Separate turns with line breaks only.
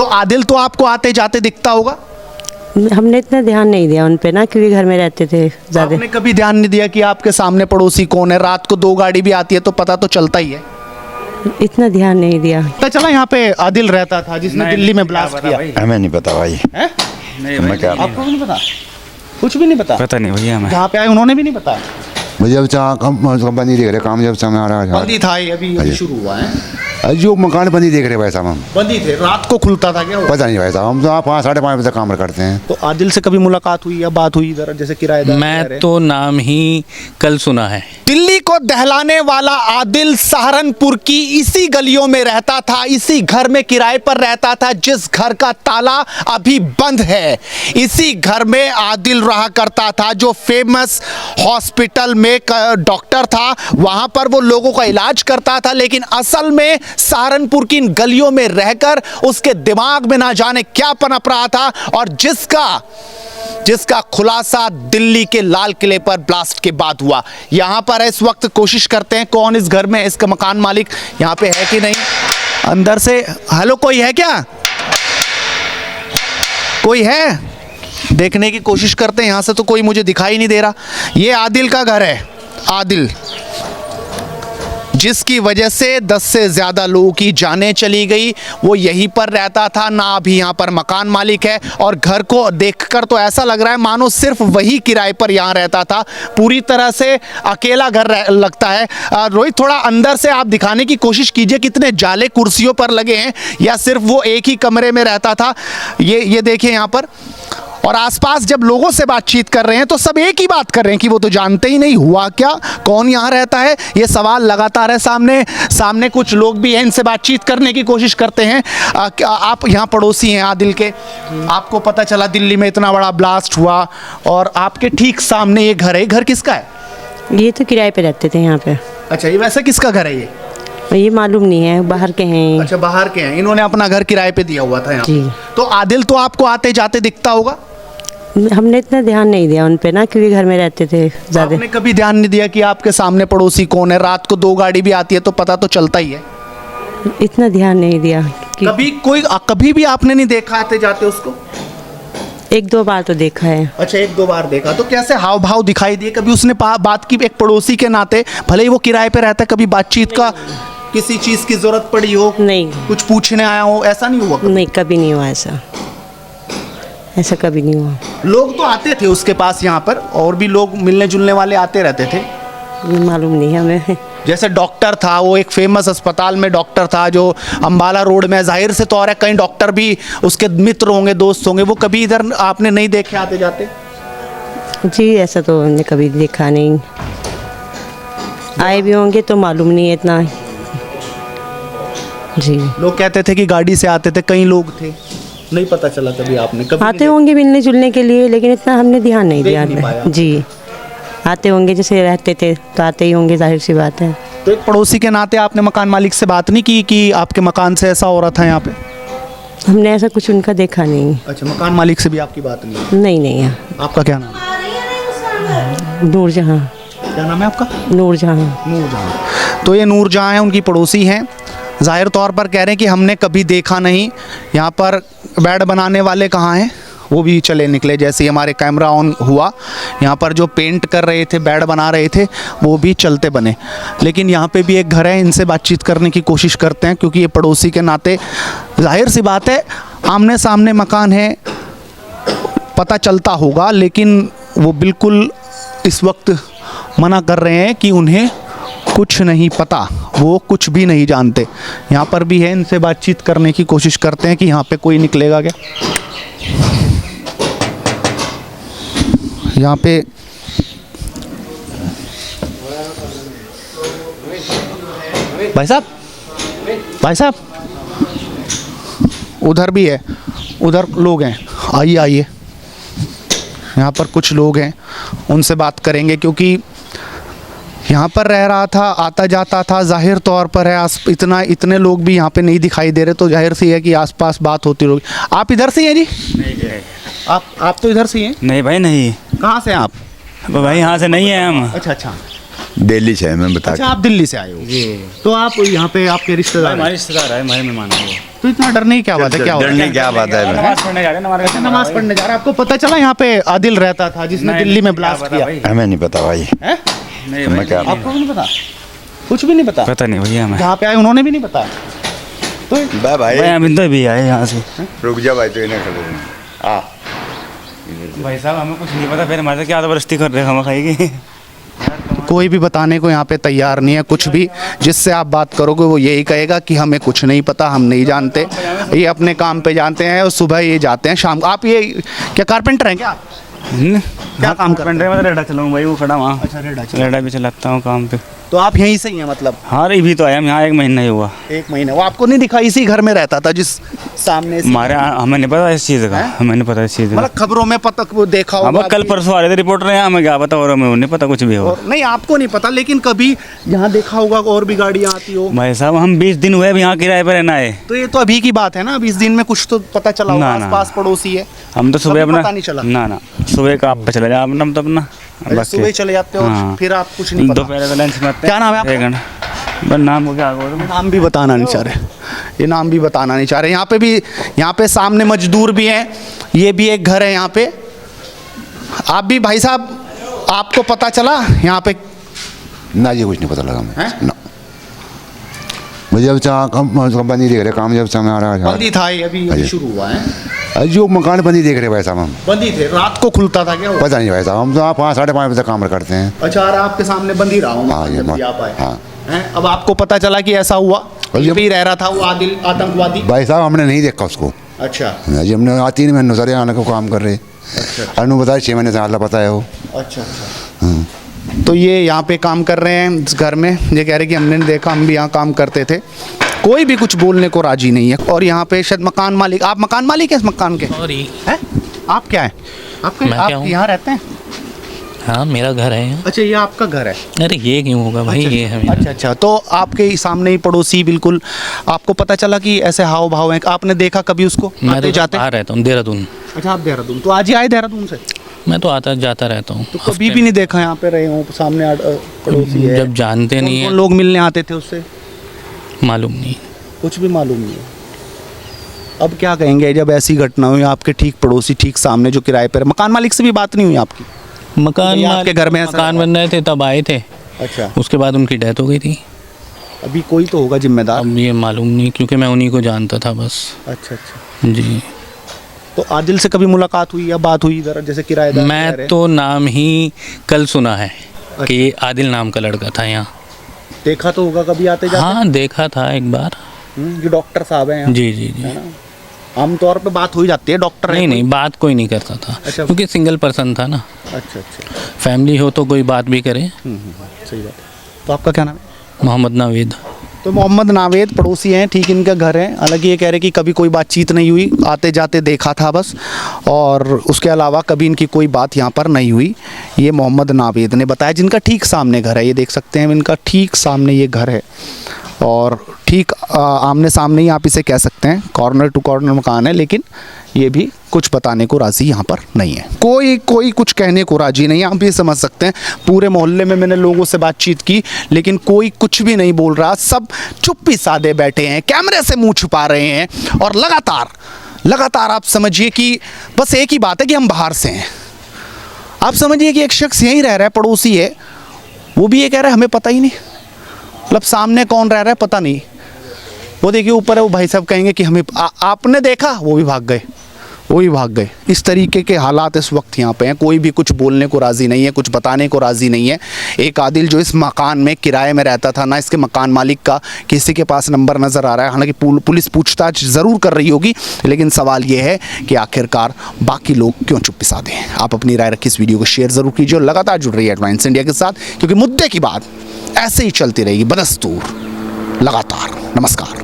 तो आदिल तो आपको आते जाते दिखता होगा?
हमने इतना ध्यान नहीं दिया उन पे ना, क्योंकि घर में रहते थे ज़्यादा।
आपने कभी ध्यान नहीं दिया कि आपके सामने पड़ोसी कौन है? रात को 2 गाड़ी भी आती है तो पता तो चलता ही है।
इतना ध्यान नहीं दिया।
पता चला यहाँ पे आदिल रहता था जिसने दिल्ली में ब्लास्ट किया?
हमें नहीं पता भाई।
हैं?
हमें क्या
आपको भी नहीं पता? कुछ भी नहीं पता?
पता नहीं भैया हमें।
जहाँ पे आए उन्होंने भी नहीं बताया?
मुझे अब बंदी देख रहे काम जब समय आ रहा
बंदी था ये अभी शुरू हुआ है।
है जो मकान बंदी देख रहे भाई साहब हम।
बंदी थे, रात को खुलता था क्या वो?
पता नहीं भाई साहब, हम तो 5 साढ़े 5 बजे काम करते हैं।
तो आदिल से कभी मुलाकात हुई या बात हुई इधर जैसे किराएदार?
मैं तो नाम ही कल सुना है।
दिल्ली को दहलाने वाला आदिल सहारनपुर की इसी गलियों में रहता था, इसी घर में किराए पर रहता था जिस घर का ताला अभी बंद है। इसी घर में आदिल रहा करता था जो फेमस हॉस्पिटल में डॉक्टर था, वहां पर वो लोगों का इलाज करता था। लेकिन असल में सहारनपुर की इन गलियों में रहकर उसके दिमाग में ना जाने क्या पनप रहा था, और जिसका खुलासा दिल्ली के लाल किले पर ब्लास्ट के बाद हुआ। यहां पर इस वक्त कोशिश करते हैं कौन इस घर में, इसका मकान मालिक यहां पे है कि नहीं। अंदर से हेलो, कोई है क्या? कोई है? देखने की कोशिश करते हैं। यहां से तो कोई मुझे दिखाई नहीं दे रहा। ये आदिल का घर है, आदिल जिसकी वजह से 10 से ज़्यादा लोगों की जानें चली गई। वो यहीं पर रहता था, ना अभी यहाँ पर मकान मालिक है, और घर को देखकर तो ऐसा लग रहा है मानो सिर्फ वही किराए पर यहाँ रहता था। पूरी तरह से अकेला घर लगता है। रोहित, थोड़ा अंदर से आप दिखाने की कोशिश कीजिए कितने जाले कुर्सियों पर लगे हैं, या सिर्फ वो एक ही कमरे में रहता था। ये देखिए यहाँ पर, और आसपास जब लोगों से बातचीत कर रहे हैं तो सब एक ही बात कर रहे हैं कि वो तो जानते ही नहीं हुआ क्या, कौन यहाँ रहता है। ये सवाल लगातार है सामने कुछ लोग भी हैं, इनसे बातचीत करने की कोशिश करते हैं। आप यहाँ पड़ोसी हैं आदिल के, आपको पता चला दिल्ली में इतना बड़ा ब्लास्ट हुआ और आपके ठीक सामने ये घर है। घर किसका है?
ये तो किराए पे रहते थे यहाँ पे।
अच्छा, ये वैसे किसका घर है
ये मालूम नहीं है, बाहर के हैं।
अच्छा, बाहर के हैं। इन्होंने अपना घर किराए पे दिया हुआ था यहाँ।
जी।
तो आदिल तो आपको आते जाते दिखता होगा?
हमने इतना ध्यान नहीं दिया उन पे ना, क्योंकि घर में रहते थे ज़्यादा।
आपने कभी ध्यान नहीं दिया कि आपके सामने पड़ोसी कौन है? रात को 2 गाड़ी भी आती है तो पता तो चलता ही है।
इतना ध्यान नहीं दिया कि
कभी भी आपने नहीं देखा आते जाते उसको?
1-2 बार तो देखा है।
अच्छा, 1-2 बार देखा। तो कैसे हाव भाव दिखाई दिए? कभी उसने बात की एक पड़ोसी के नाते, भले ही वो किराए पे रहता है, कभी बातचीत का किसी चीज की जरूरत पड़ी हो?
नहीं।
कुछ पूछने आया हो, ऐसा नहीं हुआ?
नहीं, कभी नहीं हुआ ऐसा कभी नहीं हुआ।
लोग तो आते थे उसके पास यहाँ पर, और भी लोग मिलने जुलने वाले आते रहते थे।
मालूम नहीं हमें।
जैसे डॉक्टर था, वो एक फेमस अस्पताल में डॉक्टर था जो अम्बाला रोड में, जाहिर से तौर है कई डॉक्टर भी उसके मित्र होंगे, दोस्त होंगे। वो कभी इधर आपने नहीं देखे आते जाते?
जी, ऐसा तो हमने कभी देखा नहीं। आए भी होंगे तो मालूम नहीं है इतना। जी।
लोग कहते थे कि गाड़ी से आते थे, कई लोग थे, नहीं पता चला कभी आपने? कभी
आते होंगे मिलने जुलने के लिए, लेकिन इतना हमने ध्यान नहीं दिया।
पाया।
जी, आते होंगे, जैसे रहते थे तो आते ही होंगे, जाहिर सी बात है।
तो एक पड़ोसी के नाते आपने मकान मालिक से बात नहीं की कि आपके मकान से ऐसा हो रहा था यहाँ पे?
हमने ऐसा कुछ उनका देखा नहीं।
अच्छा, मकान मालिक से भी आपकी बात नहीं?
नहीं है।
आपका क्या नाम है?
नूरजहां।
क्या नाम है आपका?
नूरजहां।
नूरजहां। तो ये नूरजहां हैं, उनकी पड़ोसी हैं। जाहिर तौर पर कह रहे हैं कि हमने कभी देखा नहीं। यहाँ पर बेड बनाने वाले कहाँ हैं? वो भी चले निकले जैसे ही हमारे कैमरा ऑन हुआ। यहाँ पर जो पेंट कर रहे थे, बेड बना रहे थे, वो भी चलते बने। लेकिन यहाँ पे भी एक घर है, इनसे बातचीत करने की कोशिश करते हैं क्योंकि ये पड़ोसी के नाते जाहिर सी बात है, आमने सामने मकान है, पता चलता होगा। लेकिन वो बिल्कुल इस वक्त मना कर रहे हैं कि उन्हें कुछ नहीं पता, वो कुछ भी नहीं जानते। यहाँ पर भी है, इनसे बातचीत करने की कोशिश करते हैं कि यहाँ पे कोई निकलेगा क्या। यहाँ पे भाई साहब उधर भी है, उधर लोग हैं, आइए। यहाँ पर कुछ लोग हैं, उनसे बात करेंगे क्योंकि यहाँ पर रह रहा था, आता जाता था। जाहिर तौर पर है इतने लोग भी यहाँ पे नहीं दिखाई दे रहे, तो जाहिर सी है कि आसपास बात होती होगी। आप इधर से हैं जी?
नहीं
आप तो इधर से हैं?
नहीं भाई, नहीं।
कहाँ से हैं आप?
भाई यहाँ से नहीं है हम।
अच्छा।
दिल्ली से है, मैं बता
अच्छा, आप दिल्ली से आए हो तो आप यहाँ पे आपके रिश्तेदार हैं।
हमारे रिश्तेदार है, हमारे मेहमान है वो।
तो इतना डरने की क्या बात है? क्या हो रहा है?
डरने क्या बात है?
नमाज पढ़ने जा रहे हैं हमारे
अच्छा, नमाज पढ़ने जा रहा है। आपको पता चला यहाँ पे आदिल रहता था जिसने दिल्ली में ब्लास्ट किया?
हमें नहीं पता भाई,
हैं?
नहीं
मैं क्या
आपको भी नहीं पता? कुछ भी नहीं पता?
पता नहीं भैया हमें।
जहाँ पे आए उन्होंने भी नहीं बताया? तो
भाई
भाई अभी तो भी आए यहाँ से।
रुक जा भाई, तो इन्हें खड़े
भाई साहब हमें कुछ नहीं पता, फिर हमारे क्या जबरदस्ती कर रहे हैं हम खाएगी।
कोई भी बताने को यहाँ पे तैयार नहीं है। कुछ भी जिससे आप बात करोगे वो यही कहेगा कि हमें कुछ नहीं पता, हम नहीं जानते। ये अपने काम पे जानते हैं और सुबह ये जाते हैं, शाम। आप ये क्या कारपेंटर हैं क्या? क्या काम कर रहे हैं?
मैं रेडा चलाऊँ भाई, वो खड़ा वहाँ।
अच्छा,
रेडा भी चलाता हूँ काम पे।
तो आप यहीं से ही हैं मतलब?
हाँ अभी भी तो आया, हम यहाँ 1 महीना ही हुआ।
1 महीने। वो आपको नहीं दिखा? इसी घर में रहता था जिस सामने से?
हमारे हमें नहीं पता इस चीज़ का, हमें नहीं पता इस चीज़ का।
मतलब खबरों में पता, वो देखा होगा।
अब कल परसों आ रहे थे रिपोर्टर यहाँ, हमें क्या पता, और हमें नहीं पता कुछ भी हो।
और नहीं, आपको नहीं पता, लेकिन कभी यहाँ देखा होगा और भी गाड़ियाँ आती हो।
भाई साहब हम 20 दिन हुए अभी यहाँ किराए पर रहना है।
तो ये तो अभी की बात है ना, 20 दिन में कुछ तो पता चला होगा,
ना, ना।
आसपास पड़ोसी है।
हम तो सुबह
कभी
अपना
पता नहीं चला?
ना सुबह का आप चले जाओ अपना, तो अपना
अच्छा, सुबह ही चले जाते हो?
हाँ।
फिर आप कुछ नहीं पता?
दोपहर का लंच में आते हैं।
क्या नाम है आपका?
1 घंटा। बस नाम को क्या बोलूं?
नाम भी बताना नहीं चाह रहे, ये नाम भी बताना नहीं चाह रहे। यहाँ पे सामने मजदूर भी हैं, ये भी एक घर है यहाँ पे। आप भी भाई साहब, आपको पता चला यहाँ पे?
ना जी, कुछ नहीं पता लगा
हैं?
हमें ना। मुझे अब बंदी देख रहे, काम जब समय आ रहा है।
बंदी था ये, अभी शुरू हुआ है?
जो मकान बंदी देख रहे भाई साहब, हम
बंदी थे, रात को खुलता था क्या वो?
पता नहीं भाई साहब, हम तो आप 5 साढ़े 5 बजे तक काम करते हैं।
अच्छा, और आपके सामने बंदी रहा हूँ
हाँ, ये
जब भी आप आए।
हाँ।
हैं? अब आपको पता चला कि ऐसा हुआ?
और
ये भी रह रहा था वो आदिल आतंकवादी?
भाई साहब हमने नहीं देखा उसको
अच्छा
जी, हमने 3 महीने सारे आने को काम कर रहे।
अच्छा
अनु बताया 6 महीने से अल्लाह पता है वो।
अच्छा अच्छा। तो ये यहाँ पे काम कर रहे हैं इस घर में, ये कह रहे कि हमने नहीं देखा, हम भी यहाँ काम करते थे। कोई भी कुछ बोलने को राजी नहीं है। और यहाँ पे शायद मकान मालिक, आप मकान मालिक हैं इस मकान के?
सॉरी,
हैं? आप क्या हैं?
मैं क्या
आप
हूँ?
यहाँ रहते हैं?
हाँ मेरा घर है यहाँ।
अच्छा, ये आपका घर है?
अरे ये क्यों होगा भाई, ये है मेरा।
अच्छा अच्छा। तो आपके ही सामने ही पड़ोसी, बिल्कुल आपको पता चला कि ऐसे हाव भाव हैं? आपने देखा कभी उसको
मैं
आते
तो
जाते?
आ रहता हूँ देहरादून।
अच्छा, आप देहरादून, तो आज ही आए देहरादून से?
मैं तो आता जाता रहता हूँ।
तो कभी भी नहीं देखा यहाँ पे रहे हो? सामने पड़ोसी है,
जब जानते नहीं
कौन
है,
लोग मिलने आते थे उससे?
मालूम नहीं।
कुछ भी मालूम नहीं है। अब क्या कहेंगे जब ऐसी घटना हुई? आपके ठीक पड़ोसी, ठीक सामने जो किराए पर, मकान मालिक से भी बात नहीं हुई आपकी?
मकान
भैया, आपके घर में ऐसा
मकान बन रहे थे तब आए थे,
अच्छा।
उसके बाद उनकी डेथ हो गई थी।
अभी कोई तो होगा जिम्मेदार?
अब ये मालूम नहीं, क्योंकि मैं उन्हीं को जानता था बस।
अच्छा अच्छा।
जी,
तो आदिल से कभी मुलाकात हुई या बात हुई इधर, जैसे किराएदार?
मैं तो नाम ही कल सुना है कि ये आदिल नाम का लड़का था यहाँ।
देखा तो होगा कभी आते जाते?
हाँ देखा था एक बार।
जो डॉक्टर साहब हैं यहाँ,
जी जी जी।
है ना? आमतौर पे बात हो ही जाती है, डॉक्टर है
नहीं
कोई?
नहीं, बात कोई नहीं करता था।
अच्छा।
क्योंकि सिंगल पर्सन था ना।
अच्छा अच्छा।
फैमिली हो तो कोई बात भी करे।
सही बात है। तो आपका क्या नाम है?
मोहम्मद नावेद।
तो मोहम्मद नावेद पड़ोसी हैं, ठीक, इनका घर है। हालांकि ये कह रहे कि कभी कोई बातचीत नहीं हुई, आते जाते देखा था बस, और उसके अलावा कभी इनकी कोई बात यहाँ पर नहीं हुई। ये मोहम्मद नावेद ने बताया, जिनका ठीक सामने घर है, ये देख सकते हैं, इनका ठीक सामने ये घर है, और ठीक आमने सामने ही आप इसे कह सकते हैं, कॉर्नर टू कॉर्नर मकान है। लेकिन ये भी कुछ बताने को राज़ी यहाँ पर नहीं है, कोई कुछ कहने को राज़ी नहीं है। आप ये समझ सकते हैं, पूरे मोहल्ले में मैंने लोगों से बातचीत की, लेकिन कोई कुछ भी नहीं बोल रहा, सब चुप्पी साधे बैठे हैं, कैमरे से मुंह छुपा रहे हैं। और लगातार आप समझिए कि बस एक ही बात है कि हम बाहर से हैं। आप समझिए कि एक शख्स यहीं रह रहा है, पड़ोसी है, वो भी ये कह रहा है हमें पता ही नहीं, मतलब सामने कौन रह रहा है पता नहीं। वो देखिए ऊपर है, वो भाई साहब कहेंगे कि हमें आपने देखा, वो भी भाग गए। इस तरीके के हालात इस वक्त यहाँ पे हैं। कोई भी कुछ बोलने को राज़ी नहीं है, कुछ बताने को राज़ी नहीं है। एक आदिल जो इस मकान में किराए में रहता था ना, इसके मकान मालिक का किसी के पास नंबर नज़र आ रहा है। हालांकि पुलिस पूछताछ ज़रूर कर रही होगी, लेकिन सवाल ये है कि आखिरकार बाकी लोग क्यों चुप्पी साधे हैं। आप अपनी राय रखिए, इस वीडियो को शेयर ज़रूर कीजिए और लगातार जुड़ रही है एडवांस इंडिया के साथ, क्योंकि मुद्दे की बात ऐसे ही चलती रहेगी बदस्तूर लगातार। नमस्कार।